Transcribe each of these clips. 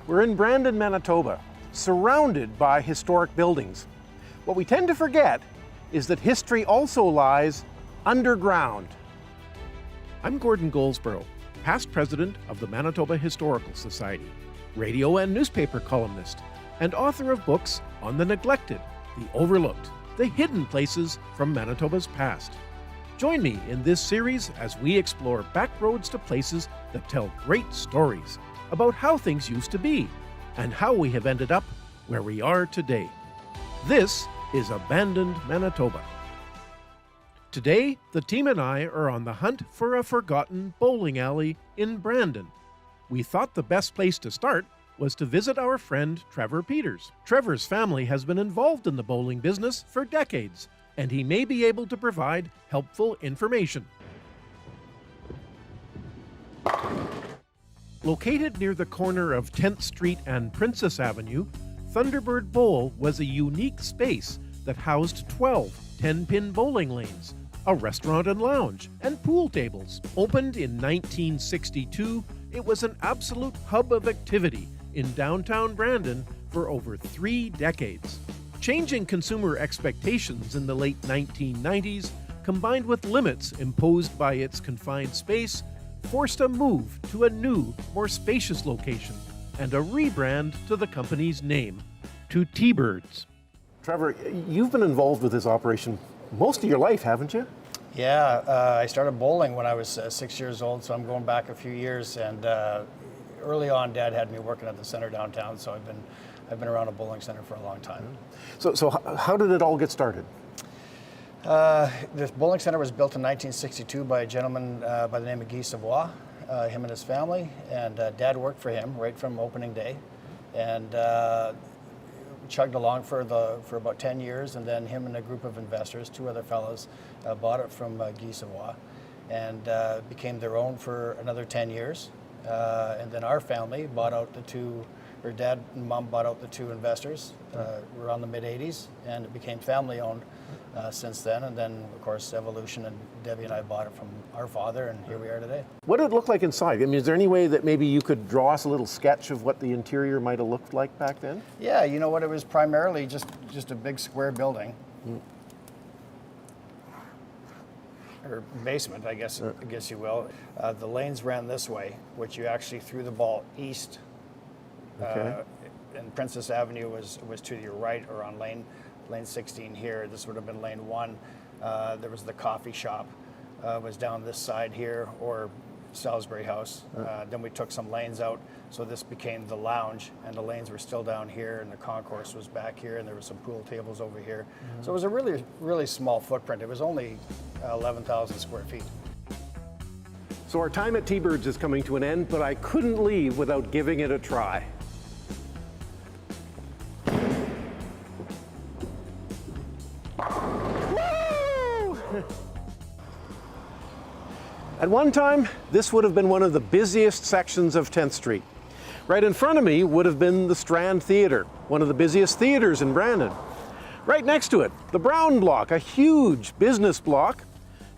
We're in Brandon, Manitoba, surrounded by historic buildings. What we tend to forget is that history also lies underground. I'm Gordon Goldsborough, past president of the Manitoba Historical Society, radio and newspaper columnist, and author of books on the neglected, the overlooked, the hidden places from Manitoba's past. Join me in this series as we explore back roads to places that tell great stories about how things used to be and how we have ended up where we are today. This is Abandoned Manitoba. Today, the team and I are on the hunt for a forgotten bowling alley in Brandon. We thought the best place to start was to visit our friend Trevor Peters. Trevor's family has been involved in the bowling business for decades, and he may be able to provide helpful information. Located near the corner of 10th Street and Princess Avenue, Thunderbird Bowl was a unique space that housed 12 10-pin bowling lanes, a restaurant and lounge, and pool tables. Opened in 1962, it was an absolute hub of activity in downtown Brandon for over 3 decades. Changing consumer expectations in the late 1990s, combined with limits imposed by its confined space, forced a move to a new, more spacious location and a rebrand to the company's name, to T-Birds. Trevor, you've been involved with this operation most of your life, haven't you? Yeah, I started bowling when I was 6 years old, so I'm going back a few years. And early on, Dad had me working at the center downtown, so I've been around a bowling center for a long time. So how did it all get started? The bowling center was built in 1962 by a gentleman by the name of BIZ, him and his family, and Dad worked for him right from opening day, and chugged along for about 10 years, and then him and a group of investors, 2 other fellows, bought it from BIZ and became their own for another 10 years. And then our family bought out Dad and Mom bought out the 2 investors around the mid-'80s, and it became family-owned since then. And then, of course, evolution, and Debbie and I bought it from our father, and here we are today. What did it look like inside? I mean, is there any way that maybe you could draw us a little sketch of what the interior might have looked like back then? Yeah, you know what, it was primarily just a big square building. Or basement, I guess you will. The lanes ran this way, which you actually threw the ball east. Okay. And Princess Avenue was to your right, or on lane 16 here. This would have been lane 1. There was the coffee shop, was down this side here, or Salisbury House. Then we took some lanes out, so this became the lounge, and the lanes were still down here, and the concourse was back here, and there were some pool tables over here. So it was a really, really small footprint. It was only 11,000 square feet. So our time at T-Birds is coming to an end, but I couldn't leave without giving it a try. Woo! At one time, this would have been one of the busiest sections of 10th Street. Right in front of me would have been the Strand Theatre, one of the busiest theaters in Brandon. Right next to it, the Brown Block, a huge business block.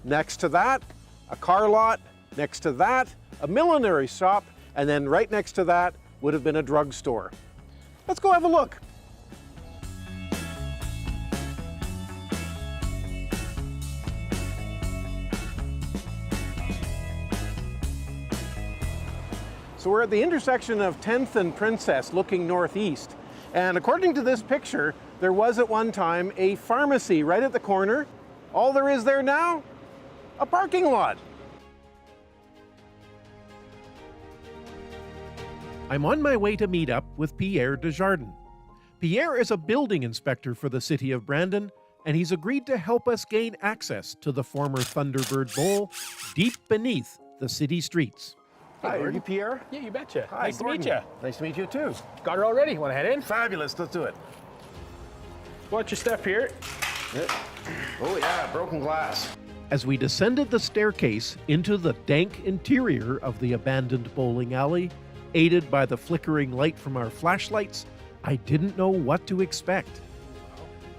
Next to that, a car lot. Next to that, a millinery shop. And then right next to that would have been a drugstore. Let's go have a look. So we're at the intersection of 10th and Princess, looking northeast. And according to this picture, there was at one time a pharmacy right at the corner. All there is there now? A parking lot. I'm on my way to meet up with Pierre Desjardins. Pierre is a building inspector for the city of Brandon, and he's agreed to help us gain access to the former Thunderbird Bowl deep beneath the city streets. Hi, are you Pierre? Yeah, you betcha. Hi, nice Gordon. to meet you. Nice to meet you too. Got her already. Want to head in? Fabulous, let's do it. Watch your step here. Oh yeah, broken glass. As we descended the staircase into the dank interior of the abandoned bowling alley, aided by the flickering light from our flashlights, I didn't know what to expect.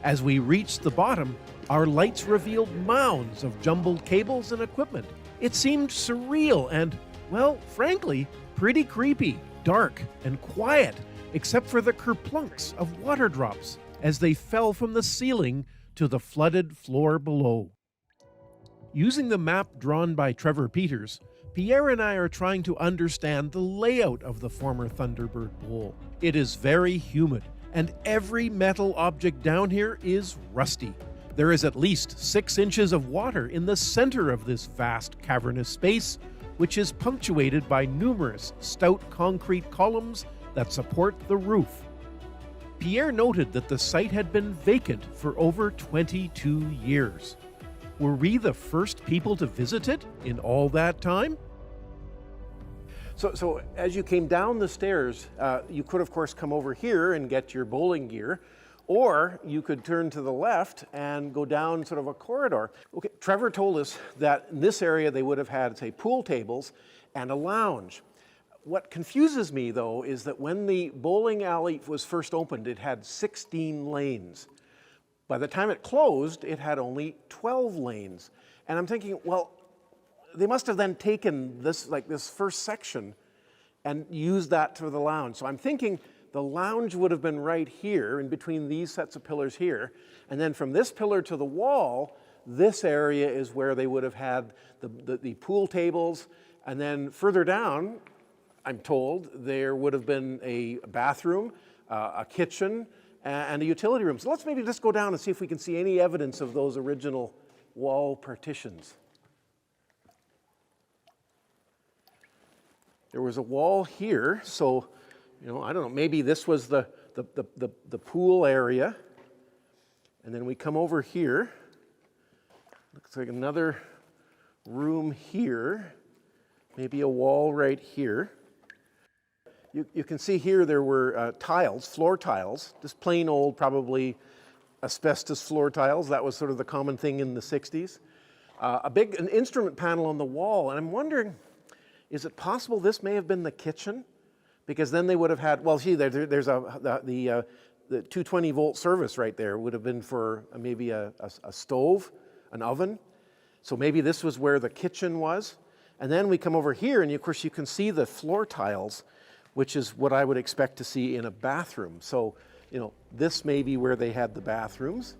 As we reached the bottom, our lights revealed mounds of jumbled cables and equipment. It seemed surreal and, well, frankly, pretty creepy. dark and quiet, except for the kerplunks of water drops as they fell from the ceiling to the flooded floor below. Using the map drawn by Trevor Peters, Pierre and I are trying to understand the layout of the former Thunderbird Bowl. It is very humid, and every metal object down here is rusty. There is at least 6 inches of water in the center of this vast cavernous space, which is punctuated by numerous stout concrete columns that support the roof. Pierre noted that the site had been vacant for over 22 years. Were we the first people to visit it in all that time? So as you came down the stairs, you could, of course, come over here and get your bowling gear, or you could turn to the left and go down sort of a corridor. Okay, Trevor told us that in this area they would have had, say, pool tables and a lounge. What confuses me, though, is that when the bowling alley was first opened, it had 16 lanes. By the time it closed, it had only 12 lanes. And I'm thinking, well, they must have then taken this, like this first section and used that for the lounge. So I'm thinking the lounge would have been right here in between these sets of pillars here. And then from this pillar to the wall, this area is where they would have had the pool tables. And then further down, I'm told, there would have been a bathroom, a kitchen, and a utility room. So let's maybe just go down and see if we can see any evidence of those original wall partitions. There was a wall here, so, you know, I don't know, maybe this was the pool area. And then we come over here. Looks like another room here, maybe a wall right here. You can see here there were tiles, floor tiles, just plain old, probably asbestos floor tiles. That was sort of the common thing in the 60s. An instrument panel on the wall, and I'm wondering, is it possible this may have been the kitchen? Because then they would have had, well, see, there's the 220 volt service right there would have been for maybe a stove, an oven. So maybe this was where the kitchen was. And then we come over here, and of course you can see the floor tiles, which is what I would expect to see in a bathroom. So, you know, this may be where they had the bathrooms.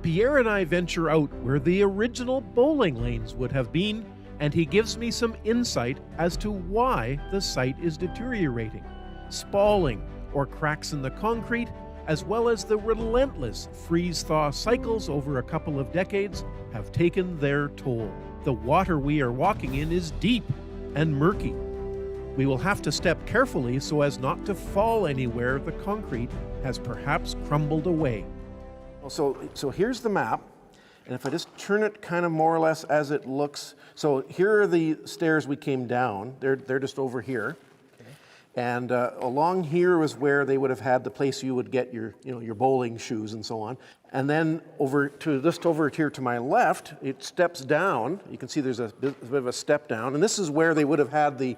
Pierre and I venture out where the original bowling lanes would have been, and he gives me some insight as to why the site is deteriorating. Spalling or cracks in the concrete, as well as the relentless freeze-thaw cycles over a couple of decades, have taken their toll. The water we are walking in is deep and murky. We will have to step carefully so as not to fall anywhere the concrete has perhaps crumbled away. So here's the map, and if I just turn it kind of more or less as it looks, so here are the stairs we came down. They're just over here. Okay. And along here was where they would have had the place you would get your bowling shoes and so on. And then over here to my left, it steps down. You can see there's a bit of a step down, and this is where they would have had the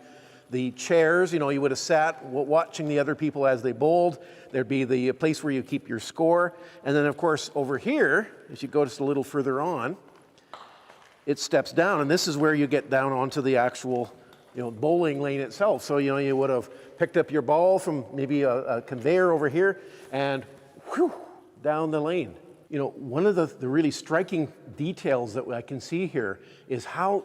chairs. You know, you would have sat watching the other people as they bowled. There'd be the place where you keep your score. And then, of course, over here, as you go just a little further on, it steps down. And this is where you get down onto the actual, bowling lane itself. So, you would have picked up your ball from maybe a conveyor over here and whew, down the lane. One of the really striking details that I can see here is how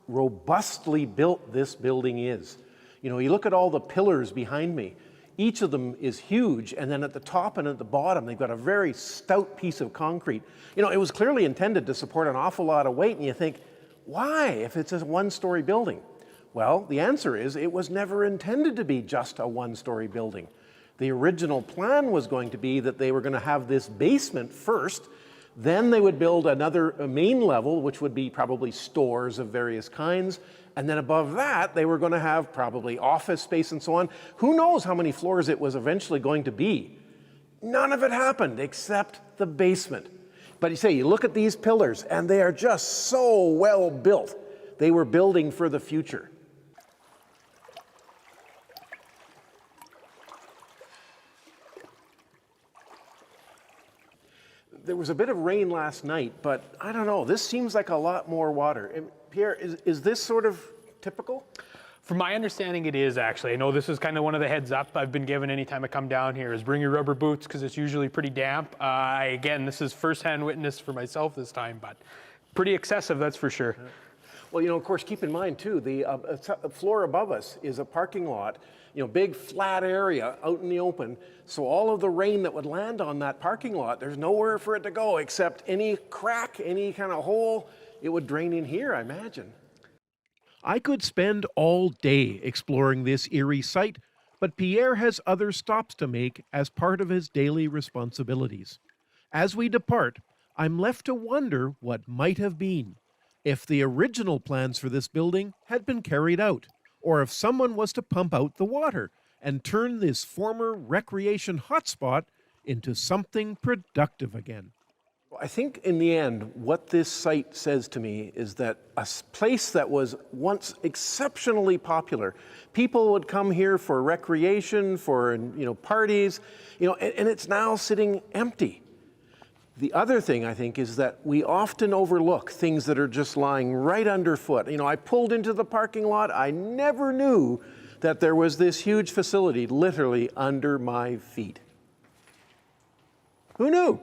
robustly built this building is. You look at all the pillars behind me. Each of them is huge, and then at the top and at the bottom, they've got a very stout piece of concrete. It was clearly intended to support an awful lot of weight, and you think, why, if it's a one-story building? Well, the answer is it was never intended to be just a one-story building. The original plan was going to be that they were going to have this basement first, then they would build a main level, which would be probably stores of various kinds. And then above that, they were going to have probably office space and so on. Who knows how many floors it was eventually going to be? None of it happened except the basement. But you look at these pillars, and they are just so well built. They were building for the future. There was a bit of rain last night, but I don't know, this seems like a lot more water. And Pierre, is this sort of typical? From my understanding, it is actually. I know this is kind of one of the heads up I've been given anytime I come down here is bring your rubber boots because it's usually pretty damp. Again, this is firsthand witness for myself this time, but pretty excessive, that's for sure. Well, of course, keep in mind too, the floor above us is a parking lot, big flat area out in the open. So all of the rain that would land on that parking lot, there's nowhere for it to go except any crack, any kind of hole, it would drain in here, I imagine. I could spend all day exploring this eerie site, but Pierre has other stops to make as part of his daily responsibilities. As we depart, I'm left to wonder what might have been, if the original plans for this building had been carried out, or if someone was to pump out the water and turn this former recreation hotspot into something productive again. I think in the end, what this site says to me is that a place that was once exceptionally popular, people would come here for recreation, for parties, and it's now sitting empty. The other thing I think is that we often overlook things that are just lying right underfoot. I pulled into the parking lot, I never knew that there was this huge facility literally under my feet. Who knew?